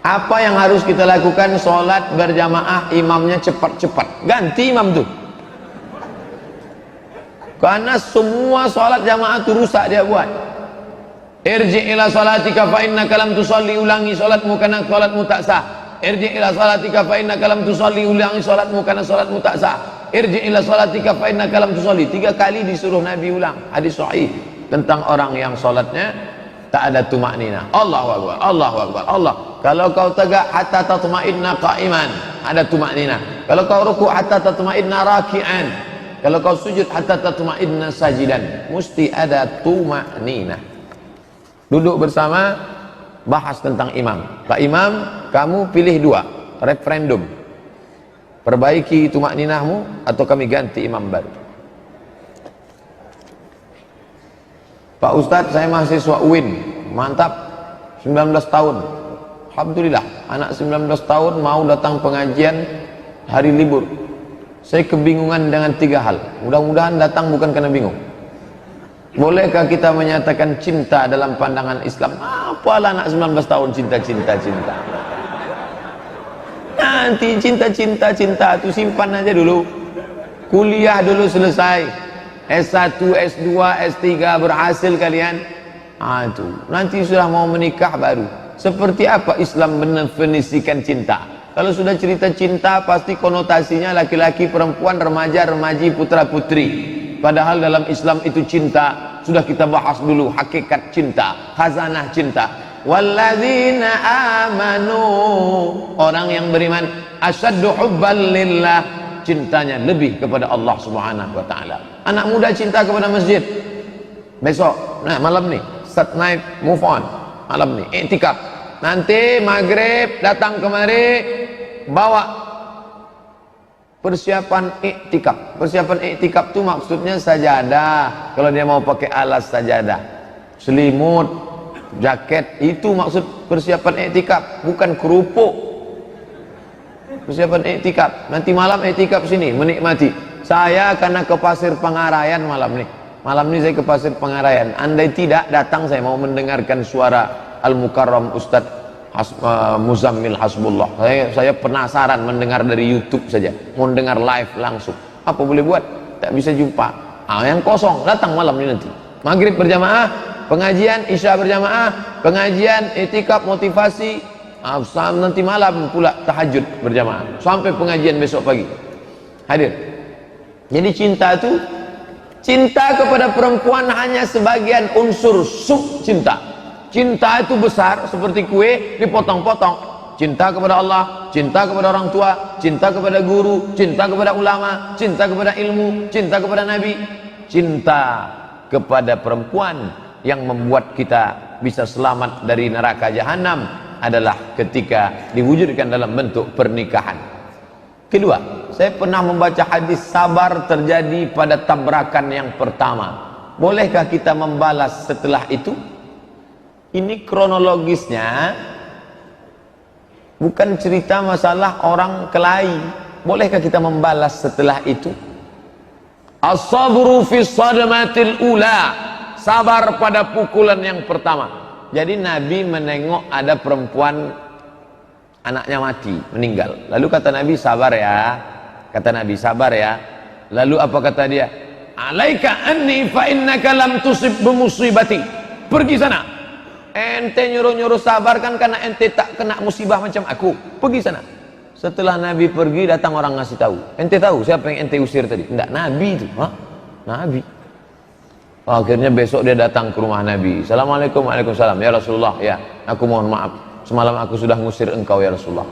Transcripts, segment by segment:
Apa yang harus kita lakukan? Sholat berjamaah, imamnya cepat-cepat, ganti imam tuh. Karena semua sholat jamaah itu rusak dia buat. Irji' ila sholatika fa innaka lam tusalli, ulangi sholatmu karena sholatmu tak sah. Irji' ila sholatika fa innaka lam tusalli, ulangi sholatmu karena sholatmu tak sah. Irji' ila sholatika fa innaka lam tusalli. 3 kali disuruh Nabi ulang. Hadis sahih tentang orang yang sholatnya tak ada tumaknina. Allahu akbar, Allahu akbar, Allah. Kalau kau tegak hatta tatma'inna qa'iman, ada tumaknina. Kalau kau ruku' hatta tatma'inna raki'an. Kalau kau sujud hatta tatma'inna sajidan, mesti ada tumaknina. Duduk bersama, bahas tentang imam. Pak Imam, kamu pilih 2, referendum. Perbaiki tumakninahmu atau kami ganti imam baru. Pak Ustadz, saya mahasiswa UIN, mantap, 19 tahun. Alhamdulillah, anak 19 tahun mau datang pengajian hari libur. Saya kebingungan dengan 3 hal. Mudah-mudahan datang bukan karena bingung. Bolehkah kita menyatakan cinta dalam pandangan Islam? Apalah anak 19 tahun cinta-cinta. Nanti cinta itu simpan aja dulu. Kuliah dulu selesai. S1, S2, S3 berhasil kalian. Itu nanti sudah mau menikah baru. Seperti apa Islam mendefinisikan cinta? Kalau sudah cerita cinta pasti konotasinya laki-laki, perempuan, remaja, remaji, putra putri. Padahal dalam Islam itu cinta sudah kita bahas dulu, hakikat cinta, khazanah cinta. Walladzina amanu, orang yang beriman, asyaddu hubban lillah, cintanya lebih kepada Allah Subhanahu wa taala. Anak muda cinta kepada masjid. Besok, nah malam nih, start night, move on. Malam nih, i'tikaf. Nanti maghrib datang kemari bawa persiapan i'tikaf. Persiapan i'tikaf itu maksudnya sajadah. Kalau dia mau pakai alas sajadah, selimut, jaket, itu maksud persiapan i'tikaf, bukan kerupuk. Persiapan i'tikaf. Nanti malam i'tikaf sini menikmati. Saya karena ke Pasir Pangarayan malam nih. Malam ini saya ke Pasir Pangarayan. Andai tidak datang, saya mau mendengarkan suara Al-Mukarram Ustadz Muzammil Hasbullah. Saya penasaran mendengar dari YouTube saja, mau dengar live langsung. Apa boleh buat? Tak bisa jumpa. Yang kosong datang malam ini nanti. Maghrib berjamaah, pengajian Isya berjamaah, pengajian i'tikaf motivasi, nanti malam pula tahajud berjamaah sampai pengajian besok pagi. Hadir. Jadi cinta itu, cinta kepada perempuan hanya sebagian unsur sub cinta. Cinta itu besar seperti kue dipotong-potong. Cinta kepada Allah, cinta kepada orang tua, cinta kepada guru, cinta kepada ulama, cinta kepada ilmu, cinta kepada Nabi. Cinta kepada perempuan yang membuat kita bisa selamat dari neraka jahanam adalah ketika diwujudkan dalam bentuk pernikahan. Kedua, saya pernah membaca hadis sabar terjadi pada tabrakan yang pertama. Bolehkah kita membalas setelah itu? Ini kronologisnya bukan cerita masalah orang kelahi. Bolehkah kita membalas setelah itu? As-sabru fi sadmatil ula, sabar pada pukulan yang pertama. Jadi Nabi menengok ada perempuan anaknya mati, meninggal. Lalu kata Nabi, sabar ya. Kata Nabi, sabar ya. Lalu apa kata dia? Alaika anni fa innaka lam tusib bimusibati. Pergi sana. Ente nyuruh-nyuruh sabar kan karena ente tak kena musibah macam aku. Pergi sana. Setelah Nabi pergi, datang orang ngasih tahu. Ente tahu siapa yang ente usir tadi? Enggak, Nabi itu. Hah? Nabi. Akhirnya besok dia datang ke rumah Nabi. Assalamualaikum, waalaikumsalam. Ya Rasulullah, ya, aku mohon maaf. Semalam aku sudah ngusir engkau ya Rasulullah.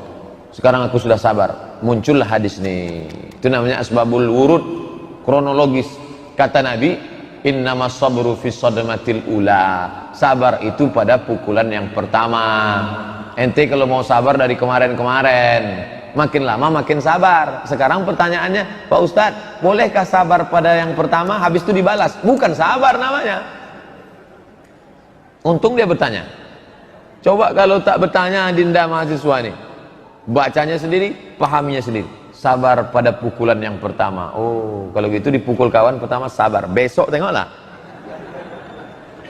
Sekarang aku sudah sabar. Muncullah hadis nih. Itu namanya asbabul wurud, kronologis. Kata Nabi, innamas sabru fis sadmatil ula. Sabar itu pada pukulan yang pertama. Ente kalau mau sabar dari kemarin-kemarin, makin lama makin sabar. Sekarang pertanyaannya, Pak Ustadz, bolehkah sabar pada yang pertama habis itu dibalas? Bukan sabar namanya. Untung dia bertanya. Coba kalau tak bertanya Dinda mahasiswa nih, bacanya sendiri, pahaminya sendiri. Sabar pada pukulan yang pertama. Oh, kalau gitu dipukul kawan pertama sabar. Besok tengoklah.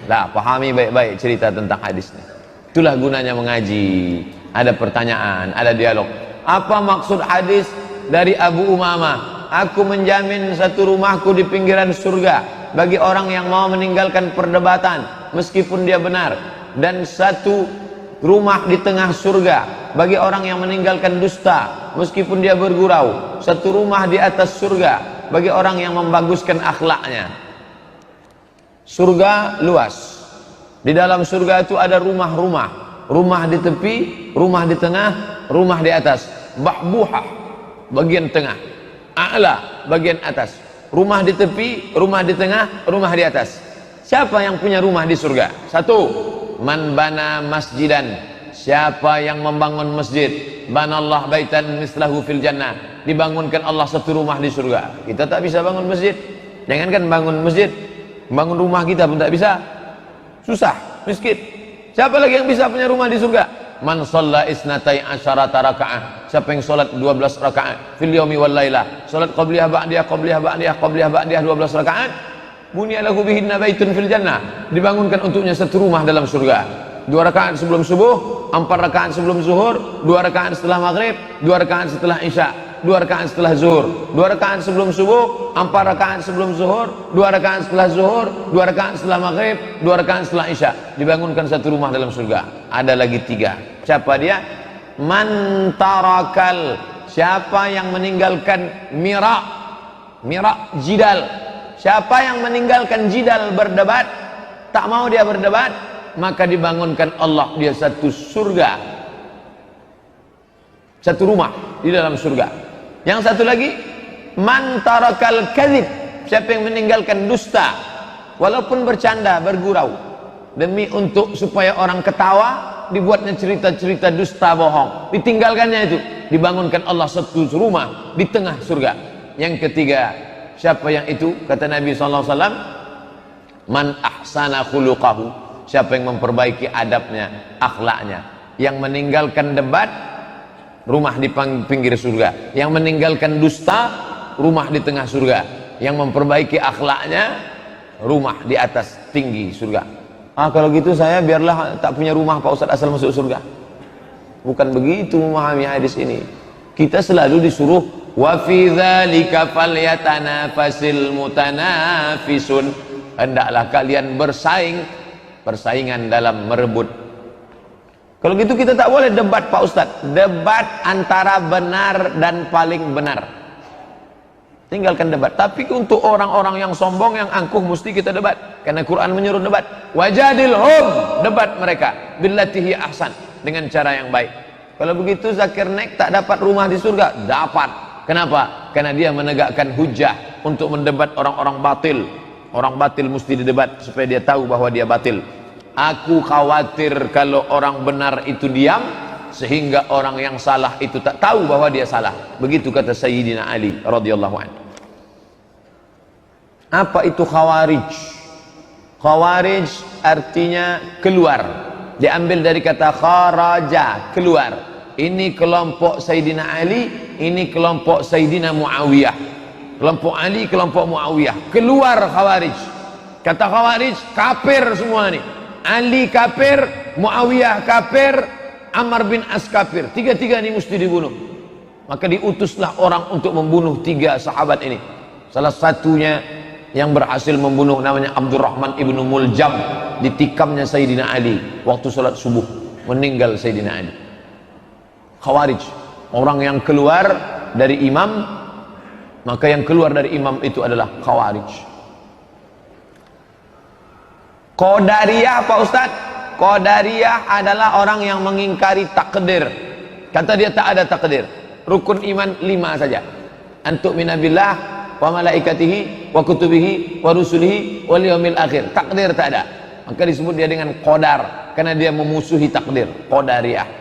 Lah, pahami baik-baik cerita tentang hadisnya. Itulah gunanya mengaji. Ada pertanyaan, ada dialog. Apa maksud hadis dari Abu Umamah? Aku menjamin satu rumahku di pinggiran surga bagi orang yang mau meninggalkan perdebatan meskipun dia benar, dan satu rumah di tengah surga bagi orang yang meninggalkan dusta meskipun dia bergurau. Satu rumah di atas surga bagi orang yang membaguskan akhlaknya. Surga luas. Di dalam surga itu ada rumah-rumah. Rumah di tepi, rumah di tengah, rumah di atas. Bahbuhah, bagian tengah. A'la, bagian atas. Rumah di tepi, rumah di tengah, rumah di atas. Siapa yang punya rumah di surga? Satu, man bana masjidan. Siapa yang membangun masjid, banallah baitan mislahu fil jannah. Dibangunkan Allah satu rumah di surga. Kita tak bisa bangun masjid. Jangankan bangun masjid, bangun rumah kita pun tak bisa. Susah, miskin. Siapa lagi yang bisa punya rumah di surga? Man shalla isnatai asyarata raka'ah. Siapa yang salat 12 rakaat fil yaumi wal lailah. Salat qabliyah ba'diyah qabliyah ba'diyah qabliyah ba'diyah 12 rakaat. Bunya lahu bihinna baitun fil jannah. Dibangunkan untuknya satu rumah dalam surga. 2 rakaat sebelum subuh, 4 rakaat sebelum zuhur, 2 rakaat setelah maghrib, 2 rakaat setelah isya, 2 rakaat setelah zuhur, 2 rakaat sebelum subuh, 4 rakaat sebelum zuhur, 2 rakaat setelah zuhur, 2 rakaat setelah maghrib, 2 rakaat setelah isya. Dibangunkan satu rumah dalam surga. Ada lagi 3. Siapa dia? Man tarakal. Siapa yang meninggalkan mira' jidal. Siapa yang meninggalkan jidal, berdebat, tak mau dia berdebat, maka dibangunkan Allah dia satu surga, satu rumah di dalam surga. Yang satu lagi, man tarakal kadhib. Siapa yang meninggalkan dusta, walaupun bercanda, bergurau, demi untuk supaya orang ketawa, dibuatnya cerita-cerita dusta, bohong, ditinggalkannya itu. Dibangunkan Allah satu rumah di tengah surga. Yang ketiga, siapa yang itu? Kata Nabi SAW, man ahsana khuluqahu. Siapa yang memperbaiki adabnya, akhlaknya. Yang meninggalkan debat, rumah di pinggir surga. Yang meninggalkan dusta, rumah di tengah surga. Yang memperbaiki akhlaknya, rumah di atas tinggi surga. Kalau gitu saya biarlah tak punya rumah Pak Ustadz, asal masuk surga. Bukan begitu memahami hadis ini. Kita selalu disuruh wa fi dzalika falyatanafasil mutanafisun. Hendaklah kalian persaingan dalam merebut. Kalau gitu kita tak boleh debat Pak Ustadz. Debat antara benar dan paling benar. Tinggalkan debat. Tapi untuk orang-orang yang sombong, yang angkuh, mesti kita debat. Karena Quran menyuruh debat. Wajadilhum, debat mereka billatihi ahsan, dengan cara yang baik. Kalau begitu Zakir Naik tak dapat rumah di surga? Dapat. Kenapa? Karena dia menegakkan hujah untuk mendebat orang-orang batil. Orang batil mesti didebat supaya dia tahu bahwa dia batil. Aku khawatir kalau orang benar itu diam, sehingga orang yang salah itu tak tahu bahwa dia salah. Begitu kata Sayyidina Ali radhiyallahu anhu. Apa itu khawarij? Khawarij artinya keluar. Diambil dari kata kharaja, keluar. Ini kelompok Sayyidina Ali, ini kelompok Sayyidina Muawiyah. Kelompok Ali, kelompok Muawiyah. Keluar khawarij. Kata khawarij, kafir semua nih. Ali kafir, Muawiyah kafir, Ammar bin As kafir. Tiga-tiga ini mesti dibunuh. Maka diutuslah orang untuk membunuh 3 sahabat ini. Salah satunya yang berhasil membunuh namanya Abdurrahman ibnu Muljam. Ditikamnya Sayyidina Ali waktu salat subuh. Meninggal Sayyidina Ali. Khawarij, orang yang keluar dari imam, maka yang keluar dari imam itu adalah khawarij. Qadariyah Pak Ustadz, Qadariyah adalah orang yang mengingkari takdir. Kata dia tak ada takdir. Rukun iman 5 saja. Antuk minabillah wa malaikatihi wa kutubihi wa rusulihi wal yaumil akhir. Takdir tak ada. Maka disebut dia dengan qadar, karena dia memusuhi takdir. Qadariyah.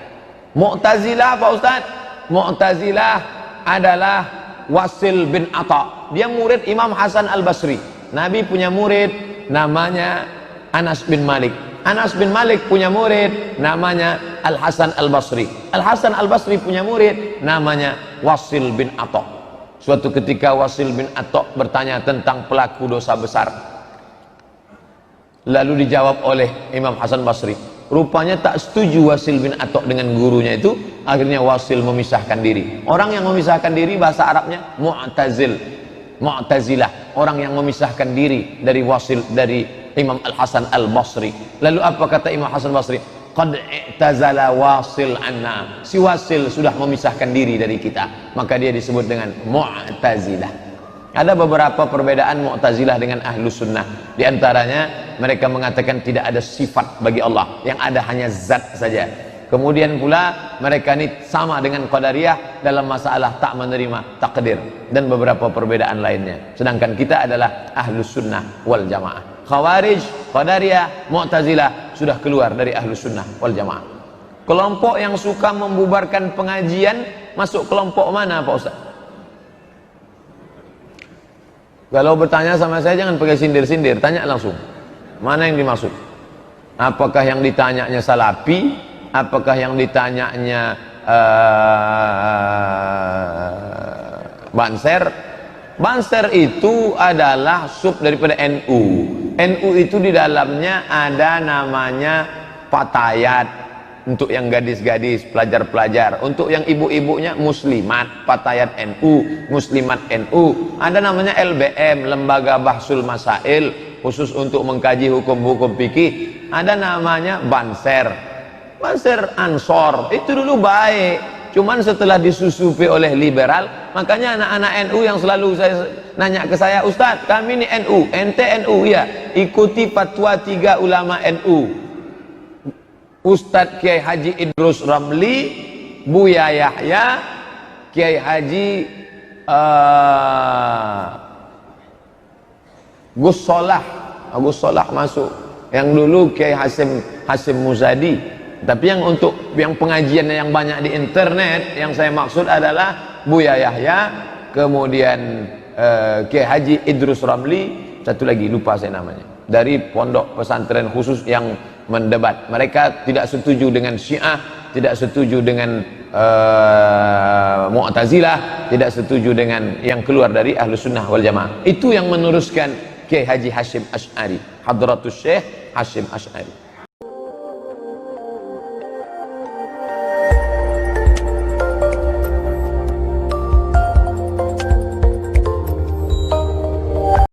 Mu'tazilah Pak Ustadz, Mu'tazilah adalah Wasil bin Atta. Dia murid Imam Hasan al-Basri. Nabi punya murid namanya Anas bin Malik. Anas bin Malik punya murid namanya Al-Hasan al-Basri. Al-Hasan al-Basri punya murid namanya Wasil bin Atta. Suatu ketika Wasil bin Atta bertanya tentang pelaku dosa besar. Lalu dijawab oleh Imam Hasan Basri, Rupanya tak setuju Wasil bin Atok dengan gurunya itu, akhirnya Wasil memisahkan diri. Orang yang memisahkan diri bahasa Arabnya Mu'tazilah, orang yang memisahkan diri dari Wasil, dari Imam Al-Hasan Al-Basri. Lalu apa kata Imam Hasan Basri? Qad i'tazala Wasil anna, si Wasil sudah memisahkan diri dari kita, maka dia disebut dengan Mu'tazilah. Ada beberapa perbedaan Mu'tazilah dengan Ahlus Sunnah. Di antaranya mereka mengatakan tidak ada sifat bagi Allah, yang ada hanya zat saja. Kemudian pula mereka ini sama dengan Qadariyah dalam masalah tak menerima takdir dan beberapa perbedaan lainnya. Sedangkan kita adalah Ahlus Sunnah wal Jamaah. Khawarij, Qadariyah, Mu'tazilah sudah keluar dari Ahlus Sunnah wal Jamaah. Kelompok yang suka membubarkan pengajian masuk kelompok mana Pak Ustaz? Kalau bertanya sama saya jangan pakai sindir-sindir, tanya langsung. Mana yang dimaksud? Apakah yang ditanyanya Salafi? Apakah yang ditanyanya Banser? Banser itu adalah sub daripada NU. NU itu di dalamnya ada namanya Fatayat, untuk yang gadis-gadis, pelajar-pelajar. Untuk yang ibu-ibunya Muslimat, Fatayat NU, Muslimat NU. Ada namanya LBM, Lembaga Bahsul Masail, khusus untuk mengkaji hukum-hukum fikih. Ada namanya Banser, Banser Ansor. Itu dulu baik, cuman setelah disusupi oleh liberal, makanya anak-anak NU yang selalu saya nanya ke saya, Ustadz kami ini NU, ente NU ya, ikuti fatwa 3 ulama NU, Ustadz Kiai Haji Idrus Ramli, Buya Yahya, Kiai Haji Gus Solah masuk. Yang dulu Kiai Hasim Muzadi. Tapi yang untuk yang pengajiannya yang banyak di internet, yang saya maksud adalah Buya Yahya, kemudian Kiai Haji Idrus Ramli, satu lagi lupa saya namanya, dari pondok pesantren khusus yang mendebat. Mereka tidak setuju dengan Syiah, tidak setuju dengan Mu'tazilah, tidak setuju dengan yang keluar dari Ahlus Sunnah wal Jamaah. Itu yang meneruskan Kiai Haji Hashim Asy'ari, Hadratus Syekh Hashim Asy'ari.